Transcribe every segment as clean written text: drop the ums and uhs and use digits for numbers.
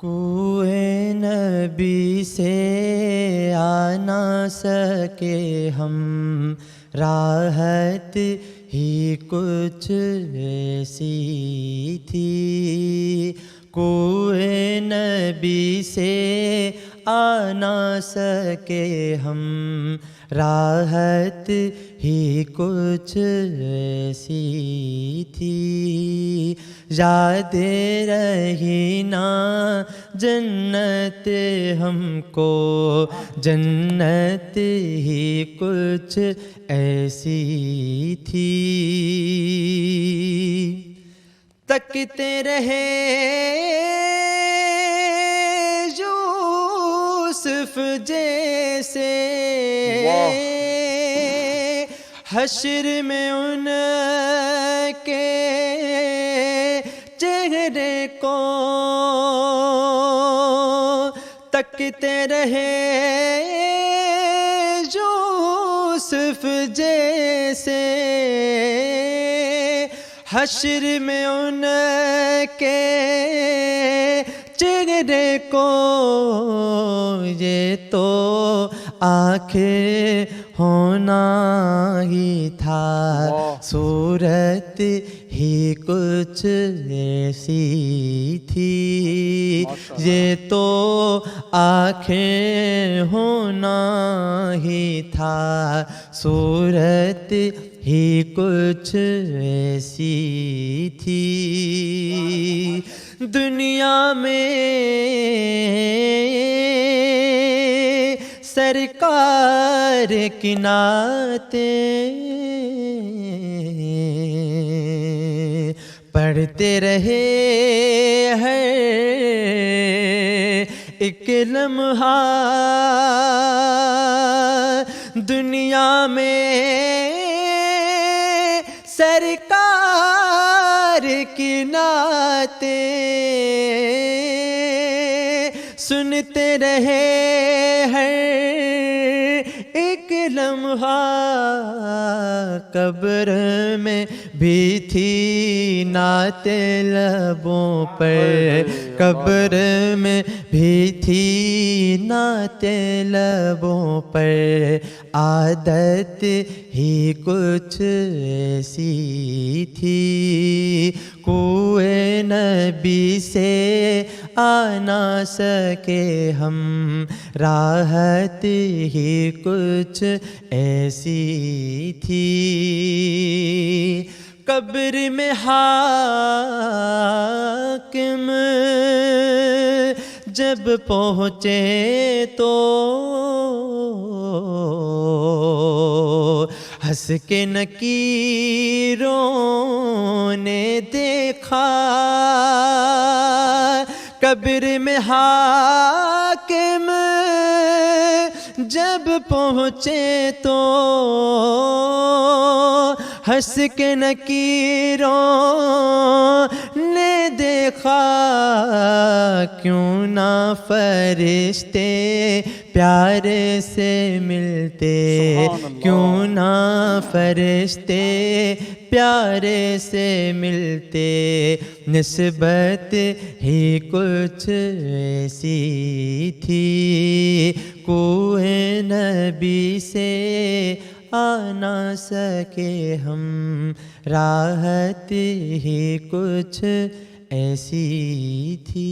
کوئے نبی سے آ نہ سکے ہم، راحت ہی کچھ ایسی تھی۔ کوئے نبی سے آ نہ سکے ہم، راحت ہی کچھ ایسی تھی۔ یاد رہی نا جنت ہم کو، جنت ہی کچھ ایسی تھی۔ تکتے رہے یوسف جیسے، حشر میں ان کے چہرے کو، تکتے رہے یوسف جیسے، حشر میں ان کے چہرے کو۔ یہ تو آنکھیں ہونا ہی تھا، صورت ہی کچھ ایسی تھی۔ یہ تو آنکھیں ہونا ہی تھا، صورت ہی کچھ ایسی تھی۔ دنیا میں سرکار کی نعتیں پڑھتے رہے ہیں، ایک لمحہ دنیا میں سرکار کی نعتیں سنتے رہے ہیں، ایک لمحہ قبر میں بھی تھی نعتیں لبوں پر، قبر میں بھی تھی نعتیں لبوں پر۔ عادت ہی کچھ ایسی تھی، کوئے نبی سے آ نہ سکے ہم، راحت ہی کچھ ایسی تھی۔ قبر میں حاکم جب پہنچے تو ہنس کے نکیروں نے دیکھا۔ قبر میں حاکم جب پہنچے تو ہنس کے نکیروں نے دیکھا۔ کیوں نہ فرشتے پیارے سے ملتے، کیوں نہ فرشتے پیارے سے ملتے، نسبت ہی کچھ ایسی تھی۔ کوئے نبی سے آ نہ سکے ہم، راحت ہی کچھ ایسی تھی۔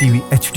TV HD